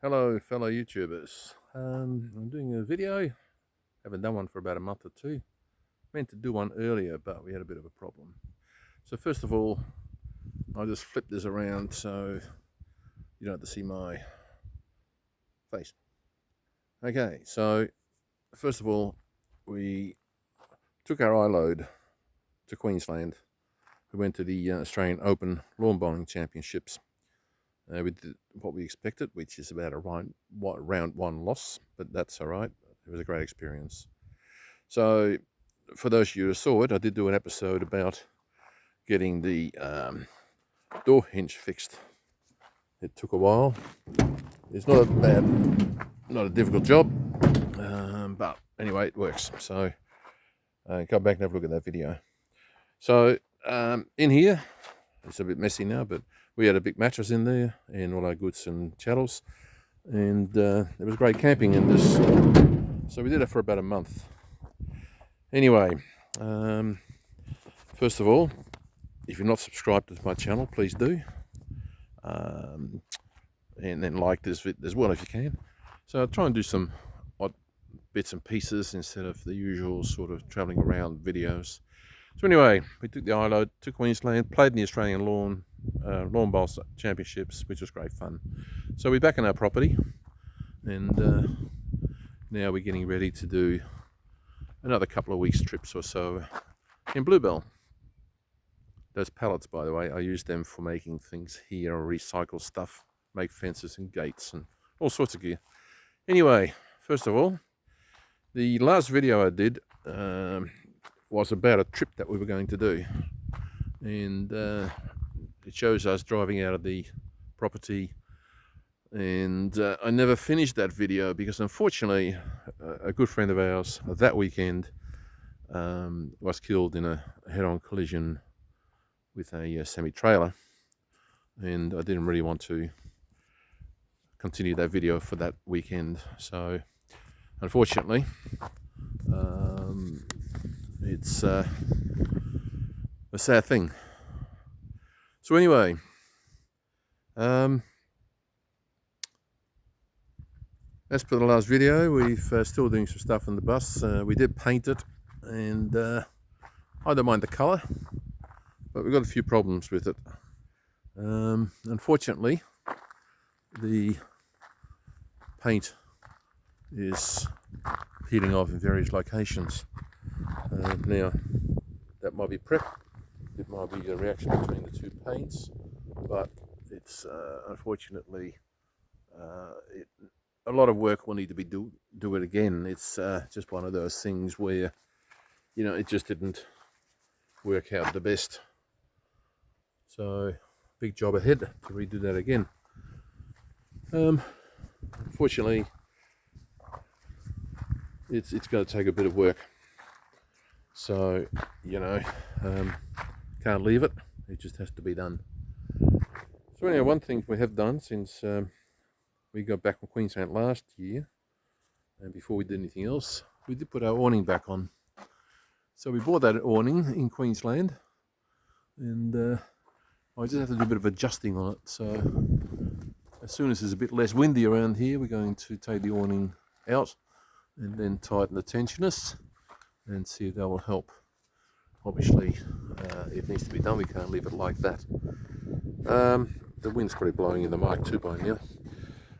Hello fellow YouTubers. I'm doing a video. Haven't done one for about a month or two. Meant to do one earlier, but we had a bit of a problem. So first of all, I'll just flip this around so you don't have to see my face. Okay, so first of all, we took our iLoad to Queensland. We went to the Australian Open Lawn Bowling Championships. We did what we expected, which is about a round one loss, but that's all right. It was a great experience. So, for those of you who saw it, I did do an episode about getting the door hinge fixed. It took a while. It's not not a difficult job, but anyway, it works. So, come back and have a look at that video. So, in here, it's a bit messy now, but we had a big mattress in there and all our goods and chattels, and it was great camping in this. So we did it for about a month. Anyway, first of all, if you're not subscribed to my channel, please do, and then like this vid as well if you can. So I'll try and do some odd bits and pieces instead of the usual sort of travelling around videos. So anyway, we took the iLoad to Queensland, played in the Australian Lawn Bowl Championships, which was great fun. So we're back on our property, and now we're getting ready to do another couple of weeks trips or so in Belle. Those pallets, by the way, I use them for making things here, or recycle stuff, make fences and gates and all sorts of gear. Anyway, first of all, the last video I did was about a trip that we were going to do, and it shows us driving out of the property, and I never finished that video because unfortunately a good friend of ours that weekend was killed in a head-on collision with a semi-trailer, and I didn't really want to continue that video for that weekend. So unfortunately it's a sad thing. So anyway, as per the last video, we're still doing some stuff in the bus. We did paint it, and I don't mind the colour, but we've got a few problems with it. Unfortunately, the paint is peeling off in various locations. Now, that might be prep, it might be a reaction between the two paints, but it's unfortunately a lot of work will need to be do it again. It's just one of those things where, you know, it just didn't work out the best. So big job ahead to redo that again. Unfortunately, it's going to take a bit of work. So, you know, can't leave it. It just has to be done. So anyway, one thing we have done since we got back from Queensland last year, and before we did anything else, we did put our awning back on. So we bought that awning in Queensland, and I just have to do a bit of adjusting on it. So as soon as there's a bit less windy around here, we're going to take the awning out and then tighten the tensioners and see if that will help. Obviously, it needs to be done. We can't leave it like that. The wind's probably blowing in the mic too by now.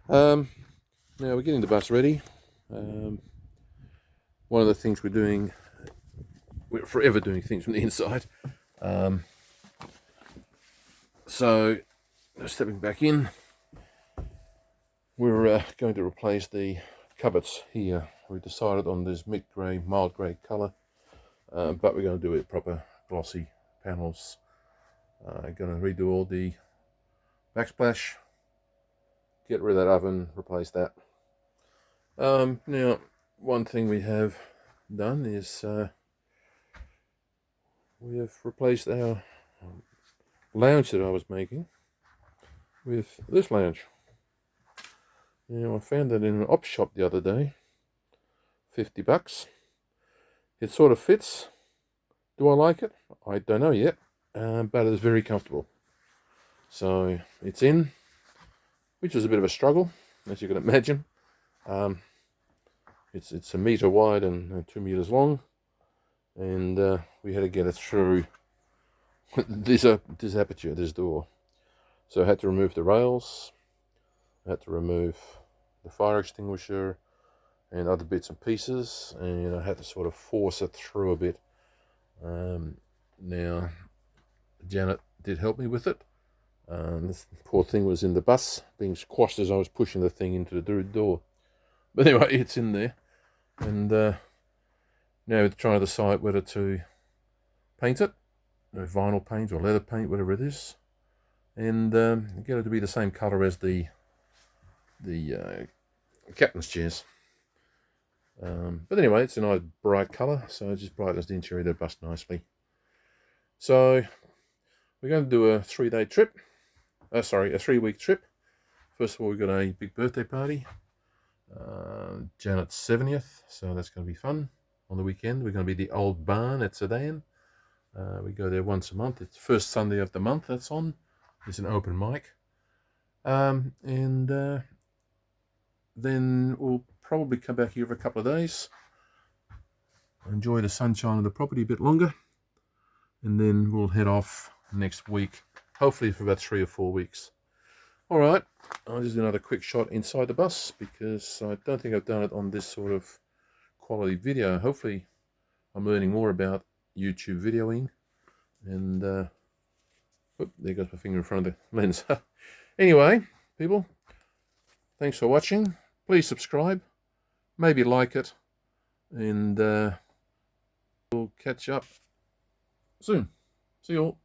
Now we're getting the bus ready. One of the things we're doing, we're forever doing things from the inside. So, stepping back in, we're going to replace the cupboards here. We decided on this mid-grey, mild grey colour, but we're going to do it proper glossy panels. Going to redo all the backsplash, get rid of that oven, replace that. Now, one thing we have done is we have replaced our lounge that I was making with this lounge. Now, I found that in an op shop the other day, $50. It sort of fits. Do I like it? I don't know yet, but it's very comfortable. So it's in, which was a bit of a struggle. as you can imagine. It's a meter wide and 2 meters long, and we had to get it through this aperture, this door. So I had to remove the rails, I had to remove the fire extinguisher and other bits and pieces, and I had to sort of force it through a bit. Now, Janet did help me with it. This poor thing was in the bus, being squashed as I was pushing the thing into the door. But anyway, it's in there, and now we're trying to decide whether to paint it, vinyl paint or leather paint, whatever it is, and get it to be the same colour as the captain's chairs. But anyway, it's a nice bright colour, so it just brightens the interior of the bus nicely. So we're going to do a 3-day trip. A 3-week trip. First of all, we've got a big birthday party. Janet's 70th, so that's going to be fun. On the weekend, we're going to be the Old Barn at Sedan. We go there once a month. It's first Sunday of the month that's on. It's an open mic. And then we'll probably come back here for a couple of days, enjoy the sunshine of the property a bit longer, and then we'll head off next week, hopefully for about 3 or 4 weeks. All right, I'll just do another quick shot inside the bus because I don't think I've done it on this sort of quality video. Hopefully I'm learning more about YouTube videoing, and there goes my finger in front of the lens. Anyway, people, thanks for watching. Please subscribe, maybe like it, and we'll catch up soon. See you all.